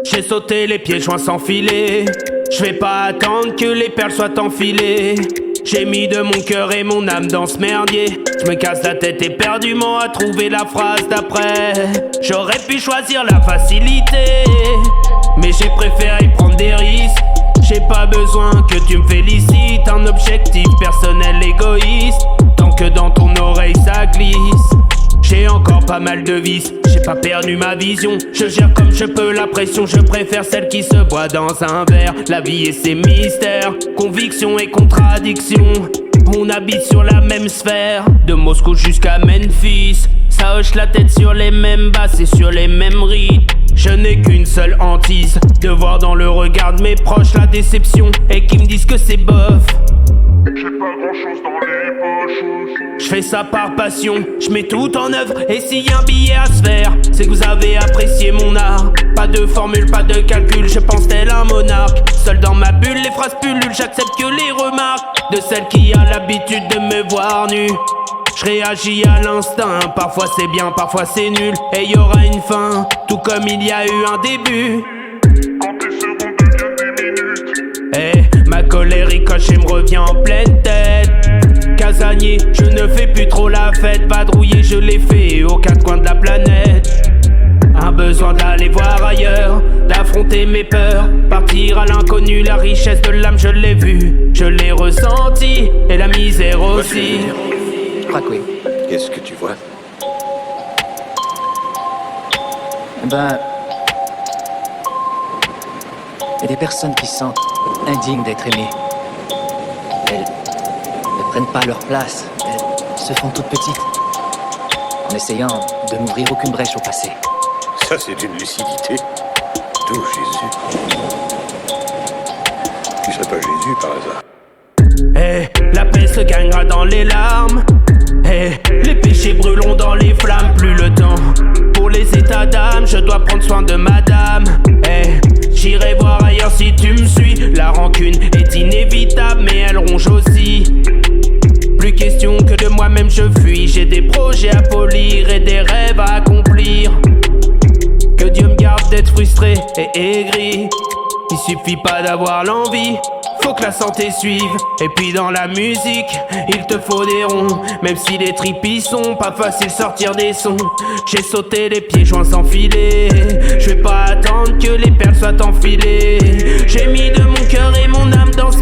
J'ai sauté les pieds joints sans filet. Je vais pas attendre que les perles soient enfilées. J'ai mis de mon cœur et mon âme dans ce merdier. Je me casse la tête éperdument à trouver la phrase d'après. J'aurais pu choisir la facilité, mais j'ai préféré prendre des risques. J'ai pas besoin que tu me félicites. Un objectif personnel égoïste. Tant que dans ton oreille ça glisse. J'ai encore pas mal de vices, j'ai pas perdu ma vision. Je gère comme je peux la pression, je préfère celle qui se boit dans un verre. La vie et ses mystères, conviction et contradiction. On habite sur la même sphère, de Moscou jusqu'à Memphis. Ça hoche la tête sur les mêmes basses et sur les mêmes rythmes. Je n'ai qu'une seule hantise, de voir dans le regard de mes proches la déception. Et qui me disent que c'est bof. J'ai pas grand chose dans les poches. Je fais ça par passion, je mets tout en œuvre. Et s'il y a un billet à se faire, c'est que vous avez apprécié mon art. Pas de formule, pas de calcul, je pense tel un monarque. Seul dans ma bulle, les phrases pullulent, j'accepte que les remarques de celle qui a l'habitude de me voir nu. Je réagis à l'instinct, parfois c'est bien, parfois c'est nul. Et y aura une fin, tout comme il y a eu un début. Quand tes secondes deviennent des minutes. Eh, ma colère ricoche et me revient en pleine tête. Casanier, je ne fais plus trop la fête. Vadrouiller, je l'ai fait aux quatre coins de la planète. Un besoin d'aller voir ailleurs, d'affronter mes peurs, partir à l'inconnu. La richesse de l'âme, je l'ai vue, je l'ai ressentie, et la misère aussi. Je crois que oui. Qu'est-ce que tu vois? Ben... il y a des personnes qui se sentent indignes d'être aimées. Elles ne prennent pas leur place. Elles se font toutes petites. En essayant de n'ouvrir aucune brèche au passé. Ça, c'est une lucidité. D'où Jésus? Tu serais pas Jésus par hasard? Eh, la paix se gagnera dans les larmes. Eh, les péchés brûlons dans les flammes. Plus le temps pour les états d'âme. Je dois prendre soin de madame. Eh, j'irai voir ailleurs si tu me suis. La rancune est inévitable, mais elle ronge aussi. Plus question que de moi-même je fuis. J'ai des projets à polir et des rêves à accomplir. Que Dieu me garde d'être frustré et aigri. Il suffit pas d'avoir l'envie, faut que la santé suive. Et puis dans la musique, il te faut des ronds. Même si les tripes sont pas facile sortir des sons. J'ai sauté les pieds joints sans filet. Je vais pas attendre que les perles soient enfilées. J'ai mis de mon cœur et mon âme dans